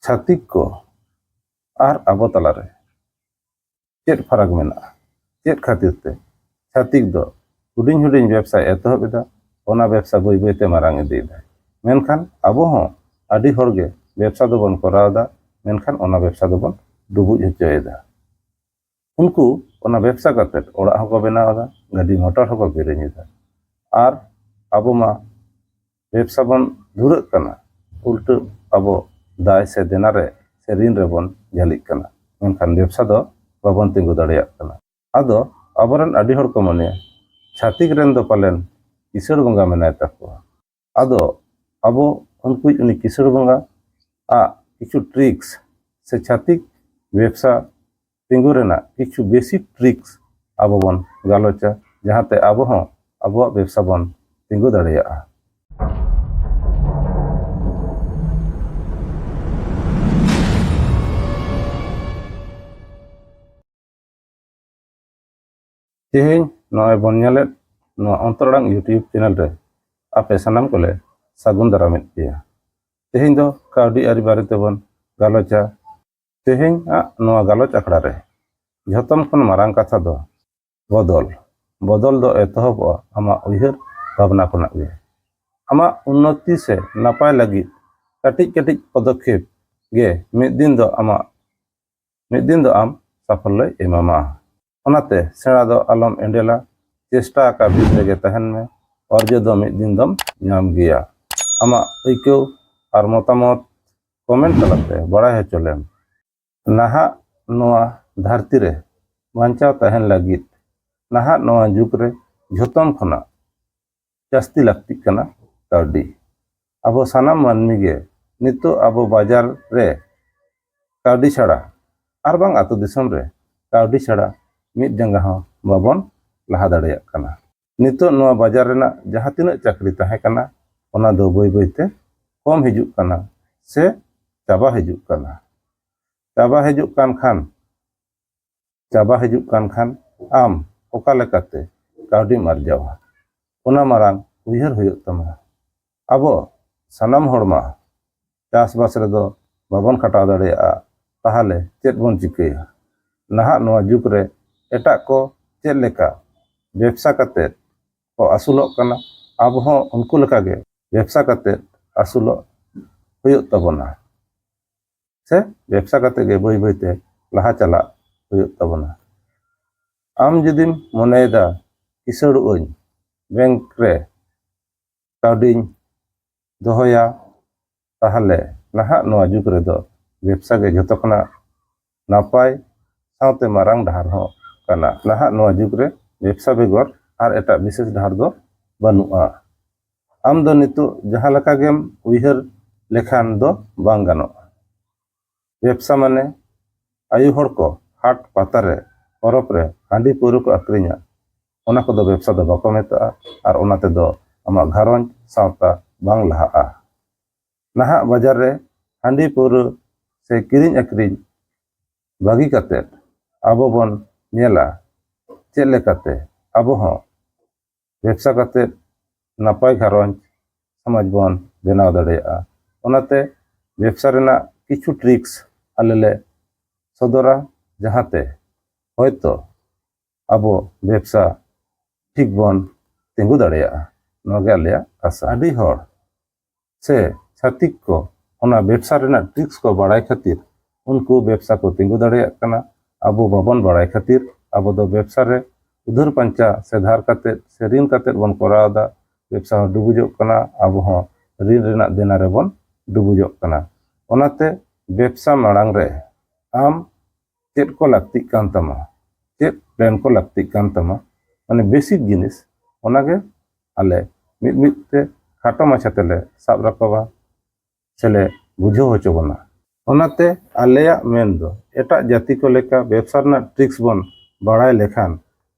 छातिक को और आबो तलारे चेत फरक मेना चेत खातिर ते छातिक दो हुडिंग हुडिंग व्यवसा एतहब एदा ओना व्यवसा बई बईते मारांग इदीदा मेनखान आबो हों आदि होरगे व्यवसा दो बन करावदा मेनखान ओना व्यवसा दो बन डुबुज होचोयदा उनको ओना व्यवसा करते ओड़ा हको बनावदा गाड़ी मोटर हको किरिङदा और आबो मा व्यवसा बन धुरक कना उल्टो आबो दाय से देनारे से ऋण रे बन झालिक कना मेनखान व्यवसा दो बाबन तिंगु दाड़ेयाक कना आदो आबोरन आदि हर को मने छातिक रेन दो पालेन किसड़ बंगा मेनाय ताको आदो आबो उनको उनी किसड़ बंगा आ किछु ट्रिक्स से छातिक व्यवसा तिंगु रेना किछु बेसिक ट्रिक्स आबो बन गालोचा जहाते आबो हों आबो व्यवसा बन तिंगु दाड़ेयाआ तेहें नॉय बन्याले नॉ अंतरडांग यूट्यूब चैनल रे आपे सनाम कोले सागुन दारामित पिया तेहें दो काउडी आरि बारे तेबन गालोचा तेहें आ नॉ गालोच आखड़ा रे झतम खन मारांग कथा दो बदल बदल दो एतहब आमा उयहर भावना खनाग गे आमा उन्नति से नापाय लगी कटिज कटिज पदक्षेप गे मिद दिन दो आम साफल्य एमामा ओनाते सेड़ा दो आलम एंडेला चेष्टा का भीत रेगे तहन में अर्ज दो मिद दिन दम नाम गिया आमा अइकौ और मतामत कमेंट तलाते बड़ाय हचोलेम नाहा नोआ धरती रे बांचाव तहन लगित नाहा नोआ जुग रे झतम खना जास्ती लगती कना काउडी आबो सानाम मानमी गे नितो आबो बाजार रे काउडी छाड़ा और बांग आतो दिसम रे काउडी छाड़ा मिद जंगा हों बाबन लहा दाड़ेयाक कना नितो नोआ बाजार रेना जहां तिनाक चाकरी ताहे कना ओना दो बई बईते कम हिजुक कना से चाबा हिजुक कना चाबा हिजुक कान खान आम ओका लेकाते काउडी मारजावा ओना मारांग उयहर हुयुग तमा आबो सानाम हड़मा चासबास रे दो बाबन खटाव दाड़ेयाआ ताहले चेद बन चिकाया नाहा नोआ जुग रे एटा को चेद लेका व्यवसा करते को आसुलोग कना अब हों उनको लेका गे व्यवसा करते आसुलोग हुयुग तबना से व्यवसा करते गे बई बईते लहा चला हुयुग तबना आम जुदिम मनेदा किसड़ुअñ बैंक रे काउडिñ दोहया ताहले नाहा नोआ जुग रे दो व्यवसा गे जतो खना नापाय सावते मारांग डाहार हों कना नाहा नोआ जुग रे व्यवसा बेगर और एटा विशेष डाहार दो बानुआ आम दो नितो जहां लका गेम उयहर लेखान दो बांग गानोआ व्यवसा माने आयु हड़ को हाट पातारे परब रे हांडी पौर को आक्रिञा ओना को दो व्यवसा दो बाको मेता और ओनाते दो आमा घारंज सावता बांग लहाआ नाहा बाजार रे हांडी पौर से किरिñ आक्रिñ बागी काते आबो बन नेला चेद लेकाते आबो हों व्यवसा काते नापाय घारंज समाज बन बेनाव दाड़ेयाआ ओनाते व्यवसा रेना किछु ट्रिक्स आलेले सदरा जहाते होयतो आबो व्यवसा ठीक बन तिंगु दाड़ेयाआ नोगे आलेया आशा आदि हड़ से छातिक को ओना व्यवसा रेना ट्रिक्स को बाड़ाय खातिर उनको व्यवसा को तिंगु दाड़ेयाक कना आबो बाबन बाड़ाय खातिर आबो दो व्यवसा रे उधर पंचा से धार काते से ऋण काते बन करावदा व्यवसा हो डुबुजोग कना आबो हो ऋण रेना देना रे बन डुबुजोग कना ओनाते व्यवसा माड़ांग रे आम चेद को लागती कान तमा चेद प्लान को लागती कान तमा माने बेसिक जिनिस ओनागे आले मिद मिदते खाटो माछातेले साब राखबा सेले बुझो होचो बना ओनाते आलेया मेन दो एटा जाति को लेका व्यवसा रेना ट्रिक्स बन बाड़ाय लेखान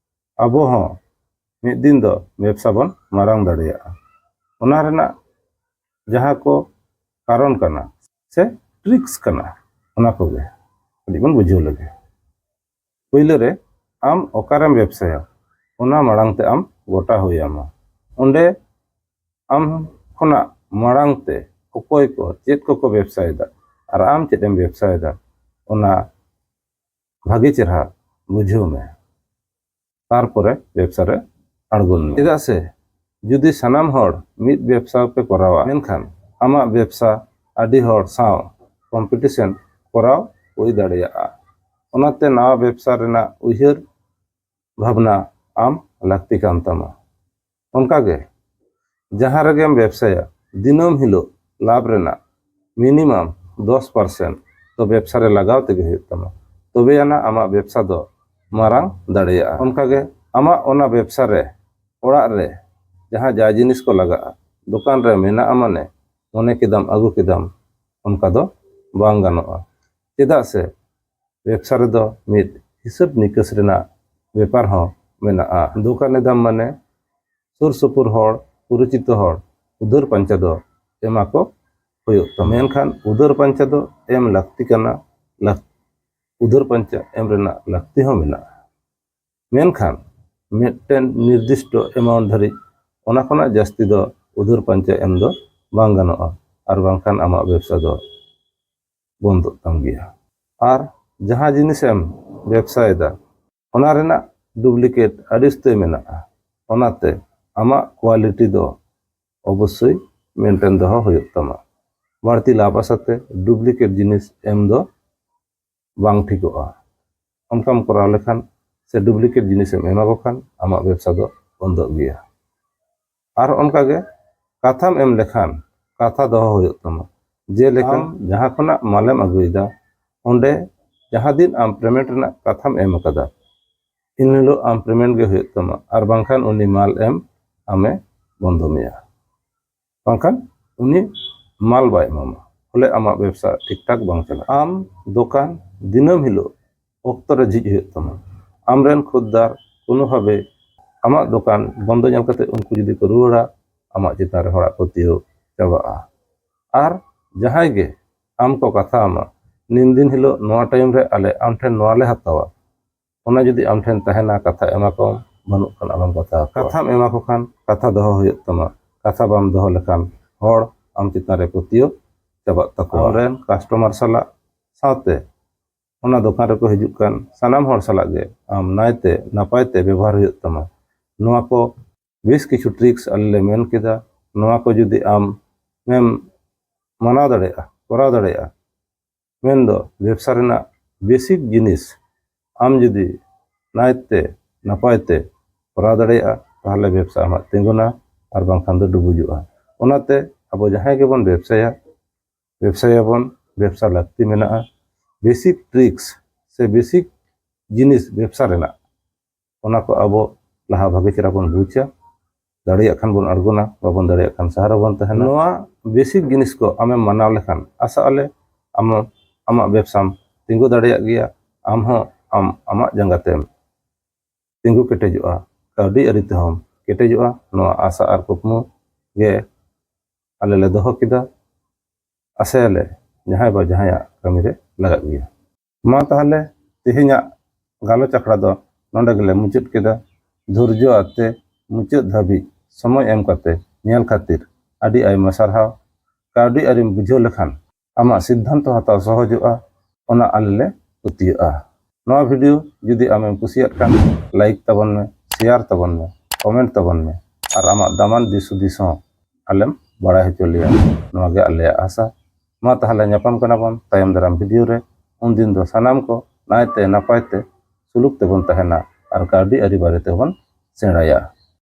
आबो हों मिद दिन दो व्यवसा बन मारांग दाड़ेयाआ ओना रेना जहां को कारण कना से ट्रिक्स कना ओना कोगे अडी बन बुझो लगे पहिले रे आम ओकारेम व्यवसाया ओना माड़ांग ते आम गोटा होयामा ओंडे आम खना माड़ांग ते अकोय को चेद को व्यवसायदा ᱟᱨ ᱟᱢ ᱪᱮᱫ ᱮᱢ ᱵᱮᱵᱥᱟᱭᱮᱫᱟ ᱚᱱᱟ ᱵᱷᱟᱜᱮ ᱪᱮᱨᱦᱟ ᱵᱩᱡᱷᱟᱹᱣ ᱢᱮ, ᱛᱟᱨᱯᱚᱨᱮ ᱵᱮᱵᱥᱟ ᱨᱮ ᱟᱬᱜᱚᱱ ᱢᱮ। ᱪᱮᱫᱟᱜ ᱥᱮ ᱡᱩᱫि ᱥᱟᱱᱟᱢ ᱦᱚᱲ ᱢᱤᱫ ᱵᱮᱵᱥᱟ ᱯᱮ ᱠᱚᱨᱟᱣᱟ, ᱢᱮᱱᱠᱷᱟन ᱟᱢᱟᱜ ᱵᱮᱵᱥᱟ ᱟᱹᱰᱤ ᱦᱚᱲ ᱥᱟᱶ ᱠᱚᱢᱯᱤᱴᱤᱥᱮᱱ ᱠᱚᱨᱟᱣ ᱦᱩᱭ ᱫᱟᱲᱮᱭᱟᱜᱼᱟ। ᱚᱱᱟᱛᱮ ᱱᱟᱣᱟ ᱵᱮᱵᱥᱟ ᱨᱮᱱᱟᱜ ᱩᱭᱦᱟᱹᱨ ᱵᱷᱟᱵᱽᱱᱟ ᱟᱢ ᱞᱟᱹᱠᱛᱤ ᱠᱟᱱ ᱛᱟᱢᱟ। ᱚᱱᱠᱟᱜᱮ ᱡᱟᱦᱟᱸ ᱨᱮᱜᱮᱢ ᱵᱮᱵᱥᱟᱭᱟ ᱫᱤᱱᱟᱹᱢ ᱦᱤᱞᱳᱜ ᱞᱟᱵᱷ ᱨᱮᱱᱟᱜ ᱢᱤᱱᱤᱢᱟᱢ 10% ᱫᱚ ᱵᱮᱵᱥᱟ ᱨᱮ ᱞᱟᱜᱟᱣ ᱛᱮᱜᱮ ᱦᱩᱭᱩᱜ ᱛᱟᱢᱟ, ᱛᱚᱵᱮ ᱟᱱᱟᱜ ᱟᱢᱟᱜ ᱵᱮᱵᱥᱟ ᱫᱚ ᱢᱟᱨᱟᱝ ᱫᱟᱲᱮᱭᱟᱜᱼᱟ। ᱚᱱᱠᱟᱜᱮ ᱟᱢᱟᱜ ᱚᱱᱟ ᱵᱮᱵᱥᱟ ᱨᱮ ᱚᱲᱟᱜ ᱨᱮ ᱡᱟᱦᱟᱸ ᱡᱟ ᱡᱤᱱᱤᱥ ᱠᱚ ᱞᱟᱜᱟᱜᱼᱟ ᱫᱚᱠᱟᱱ ᱨᱮ ᱢᱮᱱᱟᱜᱼᱟ ᱢᱟᱱᱮ ᱢᱚᱱᱮ ᱠᱮᱫᱟᱢ ᱟᱹᱜᱩ ᱠᱮᱫᱟᱢ, ᱚᱱᱠᱟ ᱫᱚ ᱵᱟᱝ ᱜᱟᱱᱚᱜᱼᱟ। ᱪᱮᱫᱟᱜ ᱥᱮ ᱵᱮᱵᱥᱟ ᱨᱮᱫᱚ ᱢᱤᱫ ᱦᱤᱥᱟᱹᱵ ᱱᱤᱠᱟᱹᱥ ᱨᱮᱱᱟᱜ ᱵᱮᱯᱟর ᱦᱚᱸ ᱢᱮᱱᱟᱜᱼᱟ। ᱫᱚᱠᱟᱱ ᱮᱫᱟᱢ ᱢᱟᱱে ᱥᱩᱨ ᱥᱩᱯᱩᱨ ᱦᱚᱲ, ᱯᱚᱨᱤᱪᱤᱛᱚ ᱦᱚᱲ ᱩᱫᱷᱟᱹᱨ ᱯᱟᱸᱧᱪᱟ ᱫᱚ ᱮᱢᱟ ᱠᱚ ᱦᱩᱭᱩᱜ ᱛᱟᱢᱟ। ᱢᱮᱱᱠᱷᱟᱱ ᱩᱫᱷᱟᱹᱨ ᱯᱟᱸᱧᱪᱟ ᱫᱚ ᱮᱢ ᱞᱟᱹᱠᱛᱤ ᱠᱟᱱᱟ, ᱩᱫᱷᱟᱹᱨ ᱯᱟᱸᱧᱪᱟ ᱮᱢ ᱨᱮᱱᱟᱜ ᱞᱟᱹᱠᱛᱤ ᱦᱚᱸ ᱢᱮᱱᱟᱜᱼᱟ। ᱢᱮᱱᱠᱷᱟन ᱢᱤᱫᱴᱮᱱ ᱱᱤᱨᱫᱤᱥᱴᱚ ᱮᱢᱟᱩᱱᱴ ᱫᱷᱟᱹᱨᱤᱡ ᱚᱱᱟ ᱠᱷᱚᱱᱟᱜ ᱡᱟᱹᱥᱛᱤ ᱫᱚ ᱩᱫᱷᱟᱹᱨ ᱯᱟᱸᱧᱪᱟ ᱮᱢ ᱫᱚ ᱵᱟᱝ ᱜᱟᱱᱚᱜᱼᱟ, ᱟᱨ ᱵᱟᱝᱠᱷᱟᱱ ᱟᱢᱟᱜ ᱵᱮᱵᱥᱟ ᱫᱚ ᱵᱚᱱᱫᱚᱜ ᱛᱟᱢ ᱜᱮᱭᱟ। ᱟᱨ ᱡᱟᱦᱟᱸ ᱡᱤᱱᱤᱥᱮᱢ ᱵᱮᱵᱥᱟᱭᱮᱫᱟ ᱚᱱᱟ ᱨᱮᱱᱟᱜ ᱰᱩপ্লিকেᱴ ᱟᱹᱰᱤ ᱩᱥᱛᱟᱹᱭ ᱢᱮᱱᱟᱜᱼᱟ। ᱚᱱᱟᱛᱮ ᱟᱢᱟᱜ ᱠᱳᱣᱟᱞᱤᱴᱤ ᱫᱚ অবশ্যই মেনটেন দহা ᱦᱩᱭᱩᱜ ᱛᱟᱢᱟ। বাড়তি লাভ আসাতে ডুপ্লিকেট জিনিস এম ᱫᱚ ᱵᱟᱝ ᱴᱷᱤᱠᱚᱜᱼᱟ। ᱚᱱᱠᱟᱢ ᱠᱚᱨᱟᱣ ᱞᱮᱠᱷᱟᱱ ᱥᱮ ᱰᱩপ্লিকেট জিনিসᱮᱢ ᱮᱢᱟ ᱠᱚ ᱠᱷᱟᱱ ᱟᱢᱟᱜ ᱵᱮᱵᱥᱟ ᱫᱚ ᱵᱚᱱᱫᱚᱜ ᱜᱮᱭᱟ। ᱟᱨ ᱚᱱᱠᱟᱜᱮ ᱠᱟᱛᱷᱟᱢ ᱮᱢ ᱞᱮᱠᱷᱟᱱ ᱠᱟᱛᱷᱟ ᱫᱚᱦᱚ ᱦᱩᱭᱩᱜ ᱛᱟᱢᱟ। ᱡᱮᱞᱮᱠᱟ ᱡᱟᱦᱟᱸ ᱠᱷᱚᱱᱟᱜ ᱢᱟᱞᱮᱢ ᱟᱹᱜᱩᱭᱮᱫᱟ ᱚᱸᱰᱮ ᱡᱟᱦᱟᱸ ᱫᱤᱱ ᱟᱢ ᱯᱮᱢᱮᱱᱴ ᱨᱮᱱᱟᱜ ᱠᱟᱛᱷᱟᱢ ᱮᱢ ᱟᱠᱟᱫᱟ ᱤᱱ ᱦᱤᱞᱳᱜ ᱟᱢ ᱯᱮᱢᱮᱱᱴ ᱜᱮ ᱦᱩᱭᱩᱜ ᱛᱟᱢᱟ, ᱟᱨ ᱵᱟᱝᱠᱷᱟᱱ ᱩᱱᱤ ᱢᱟᱞ ᱮᱢ ᱟᱢᱮ ᱵᱚᱱᱫᱚ ᱢᱮᱭᱟ। ᱵᱟᱝᱠᱷᱟन ᱩᱱᱤ ᱢᱟᱞ ᱵᱟᱭ ᱮᱢᱟᱢᱟ, ᱯᱷᱚᱞᱮ ᱟᱢᱟᱜ ᱵᱮᱵᱥᱟ ᱴᱷᱤᱠ ᱴᱷᱟᱠ ᱵᱟᱝ ᱪᱟᱞᱟᱜᱼᱟ। ᱟᱢ ᱫᱚᱠᱟন ᱫᱤᱱᱟᱹᱢ ᱦᱤᱞᱳᱜ ᱚᱠᱛᱚ ᱨᱮ ᱡᱷᱤᱡ ᱦᱩᱭᱩᱜ ᱛᱟᱢᱟ। ᱟᱢᱨᱮᱱ ᱠᱷᱩᱫᱽᱫᱟᱨ ᱠᱳনোভাবে ᱟᱢᱟᱜ ᱫᱚᱠᱟন ᱵᱚᱱᱫᱚ ᱧᱮᱞ ᱠᱟᱛᱮ ᱩᱱᱠᱩ ᱡᱩᱫᱤ ᱠᱚ ᱨᱩᱣᱟᱹᱲᱟ ᱟᱢᱟᱜ ᱪᱮᱛᱟᱱ ᱨᱮ ᱦᱚᱲᱟᱜ ᱯᱟᱹᱛᱭᱟᱹᱣ ᱪᱟᱵᱟᱜᱼᱟ। ᱟᱨ ᱡᱟᱦᱟᱸᱭ ᱜᱮ ᱟᱢ ᱠᱚ ᱠᱟᱛᱷᱟ ᱟᱢᱟ ᱱᱤᱱ ᱫᱤᱱ ᱦᱤᱞᱳᱜ ᱱᱚᱣᱟ ᱴᱟᱭᱤᱢ ᱨᱮ ᱟᱞᱮ ᱟᱢ ᱴᱷᱮᱱ ᱱᱚᱣᱟ ᱞᱮ ᱦᱟᱛᱟᱣᱟ, ᱚᱱᱟ ᱡᱩᱫᱤ ᱟᱢ ᱴᱷᱮᱱ ᱛᱟᱦᱮᱱᱟ ᱠᱟᱛᱷᱟ ᱮᱢᱟ ᱠᱚᱢ, ᱵᱟᱹᱱᱩᱜ ᱠᱷᱟᱱ ᱟᱞᱚᱢ ᱠᱟᱛᱷᱟ ᱟᱠᱚᱣᱟ। ᱠᱟᱛᱷᱟᱢ ᱮᱢᱟ ᱠᱚ ᱠᱷᱟᱱ ᱠᱟᱛᱷᱟ ᱫᱚᱦᱚ ᱦᱩᱭᱩᱜ ᱛᱟᱢᱟ। ᱠᱟᱛᱷᱟ ᱵᱟᱢ ᱫᱚᱦᱚ ᱞᱮᱠᱷᱟᱱ ᱦᱚᱲ ᱟᱢ ᱪᱮᱛᱟᱱ ᱨᱮ ᱯᱟᱹᱛᱭᱟᱹᱣ ᱪᱟᱵᱟᱜ ᱛᱟᱠᱚᱣᱟ। ᱟᱢᱨᱮᱱ ᱠᱟᱥᱴᱚᱢᱟᱨ ᱥᱟᱞᱟᱜ ᱥᱟᱶᱛᱮ ᱚᱱᱟ ᱫᱚᱠᱟᱱ ᱨᱮᱠᱚ ᱦᱤᱡᱩᱜ ᱠᱟᱱ ᱥᱟᱱᱟᱢ ᱦᱚᱲ ᱥᱟᱞᱟᱜ ᱜᱮ ᱟᱢ ᱱᱟᱭᱛᱮ ᱱᱟᱯᱟᱭᱛᱮ ᱵᱮᱵᱚᱦᱟর ᱦᱩᱭᱩᱜ ᱛᱟᱢᱟ। ᱱᱚᱣᱟ ᱠᱚ বেশ কিছু ট্রিক্স আলে লে মেন কেদা, ᱱᱚᱣᱟ ᱠᱚ ᱡᱩᱫᱤ ᱟᱢ ᱮᱢ ᱢᱟᱱᱟᱣ ᱫᱟᱲᱮᱭᱟᱜᱼᱟ, ᱠᱚᱨᱟᱣ ᱫᱟᱲᱮᱭᱟᱜᱼᱟ, ᱢᱮᱱᱫᱚ ᱵᱮᱵᱥᱟ ᱨᱮᱱᱟᱜ বেসিক জিনিস ᱟᱢ ᱡᱩᱫᱤ ᱱᱟᱭᱛᱮ ᱱᱟᱯᱟᱭᱛᱮ ᱠᱚᱨᱟᱣ ᱫᱟᱲᱮᱭᱟᱜᱼᱟ ᱛᱟᱦᱚᱞᱮ ᱵᱮᱵᱥᱟ ᱟᱢᱟᱜ ᱛᱤᱸᱜᱩᱱᱟ, ᱟᱨ ᱵᱟᱝᱠᱷᱟᱱ ᱫᱚ ᱰᱩᱵᱩᱡᱚᱜᱼᱟ। ᱚᱱᱟᱛᱮ ᱟᱵᱚ ᱡᱟᱦᱟᱸᱭ ᱜᱮᱵᱚᱱ ᱵᱮᱵᱥᱟᱭᱟᱵᱚᱱ ᱵᱮᱵᱥᱟ ᱞᱟᱹᱠᱛᱤ ᱢᱮᱱᱟᱜᱼᱟ। বেসিক ট্রিক্স ᱥᱮ বেসিক জিনিস ব্যবসা রেনাᱜ ᱚᱱᱟ ᱠᱚ ᱟᱵᱚ ᱞᱟᱦᱟ ᱵᱷᱟᱜᱮ ᱪᱮᱦᱨᱟ ᱵᱚᱱ ᱵᱩᱡᱟ, ᱫᱟᱲᱮᱭᱟᱜ ᱠᱷᱟᱱ ᱵᱚᱱ ᱟᱬᱜᱚᱱᱟ, ᱵᱟᱵᱚᱱ ᱫᱟᱲᱮᱭᱟᱜ ᱠᱷᱟᱱ ᱥᱟᱦᱟ ᱨᱮᱵᱚᱱ ᱛᱟᱦᱮᱱᱟ। ᱱᱚᱣᱟ বেসিক জিনিস ᱠᱚ ᱟᱢᱮᱢ ᱢᱟᱱᱟᱣ ᱞᱮᱠᱷᱟᱱ ᱟᱥᱟᱜ ᱟᱞᱮ ᱟᱢᱟᱜ ᱵᱮᱵᱥᱟᱢ ᱛᱤᱸᱜᱩ ᱫᱟᱲᱮᱭᱟᱜ ᱜᱮᱭᱟ। ᱟᱢ ᱦᱚᱸ ᱟᱢᱟᱜ ᱡᱟᱸᱜᱟ ᱛᱮᱢ ᱛᱤᱸᱜᱩ ᱠᱮᱴᱮᱡᱚᱜᱼᱟ, ᱠᱟᱹᱣᱰᱤ ᱟᱹᱨᱤ ᱛᱮᱦᱚᱸ ᱠᱮᱴᱮᱡᱚᱜᱼᱟ। ᱱᱚᱣᱟ ᱟᱥᱟ ᱟᱨ ᱠᱩᱠᱢᱩ ᱜᱮ ᱟᱞᱮ ᱞᱮ ᱫᱚᱦᱚ ᱠᱮᱫᱟ। ᱟᱥᱟᱭᱟᱞᱮ ᱡᱟᱦᱟᱸᱭ ᱵᱟ ᱡᱟᱦᱟᱸᱭᱟᱜ ᱠᱟᱹᱢᱤ ᱨᱮ ᱞᱟᱜᱟᱜ ᱜᱮᱭᱟ। ᱢᱟ ᱛᱟᱦᱚᱞᱮ ᱛᱮᱦᱮᱧᱟᱜ ᱜᱟᱞᱚᱪ ᱟᱠᱷᱲᱟ ᱫᱚ ᱱᱚᱰᱮ ᱜᱮᱞᱮ ᱢᱩᱪᱟᱹᱫ ᱠᱮᱫᱟ। ᱫᱷᱳᱨᱡᱚ ᱟᱛᱮ ᱢᱩᱪᱟᱹᱫ ᱫᱷᱟᱹᱵᱤᱡ ᱥᱚᱢᱚᱭ ᱮᱢ ᱠᱟᱛᱮ ᱧᱮᱞ ᱠᱷᱟᱹᱛᱤᱨ ᱟᱹᱰᱤ ᱟᱭᱢᱟ ᱥᱟᱨᱦᱟᱣ। ᱠᱟᱹᱣᱰᱤ ᱟᱹᱨᱤᱢ ᱵᱩᱡᱷᱟᱹᱣ ᱞᱮᱠᱷᱟᱱ ᱟᱢᱟᱜ ᱥᱤᱫᱽᱫᱷᱟᱱᱛᱚ ᱦᱟᱛᱟᱣ ᱥᱚᱦᱚᱡᱚᱜᱼᱟ, ᱚᱱᱟ ᱟᱞᱮ ᱞᱮ ᱯᱟᱹᱛᱭᱟᱹᱜᱼᱟ। ᱱᱚᱣᱟ ᱵᱷᱤᱰᱤᱭᱳ ᱡᱩᱫᱤ ᱟᱢᱮᱢ ᱠᱩᱥᱤᱭᱟᱜ ᱠᱷᱟᱱ ᱞᱟᱭᱤᱠ ᱛᱟᱵᱚᱱ ᱢᱮ, শেয়ার ᱛᱟᱵᱚᱱ ᱢᱮ, ᱠᱚᱢᱮᱱᱴ ᱛᱟᱵᱚᱱ ᱢᱮ, ᱟᱨ ᱟᱢᱟᱜ ᱫᱟᱢᱟᱱ ᱫᱤᱥ ᱦᱩᱫᱤᱥ ᱦᱚᱸ ᱟᱞᱮᱢ ᱵᱟᱲᱟᱭ ᱦᱚᱪᱚ ᱞᱮᱭᱟ। ᱱᱚᱣᱟ ᱜᱮ ᱟᱞᱮᱭᱟᱜ ᱟᱥᱟ। ᱢᱟ ᱛᱟᱦᱚᱞᱮ ᱧᱟᱯᱟᱢ ᱠᱟᱱᱟ ᱵᱚᱱ ᱛᱟᱭᱚᱢ ᱫᱟᱨᱟᱢ ᱵᱷᱤᱰᱤᱭᱳ ᱨᱮ। ᱩᱱᱫᱤᱱ ᱫᱚ ᱥᱟᱱᱟᱢ ᱠᱚ ᱱᱟᱭᱛᱮ ᱱᱟᱯᱟᱭᱛᱮ ᱥᱩᱞᱩᱠ ᱛᱮᱵᱚᱱ ᱛᱟᱦᱮᱱᱟ, ᱟᱨ ᱠᱟᱹᱣᱰᱤ ᱟᱹᱨᱤ ᱵᱟᱨᱮ ᱛᱮᱵᱚᱱ ᱥᱮᱬᱟᱭᱟ।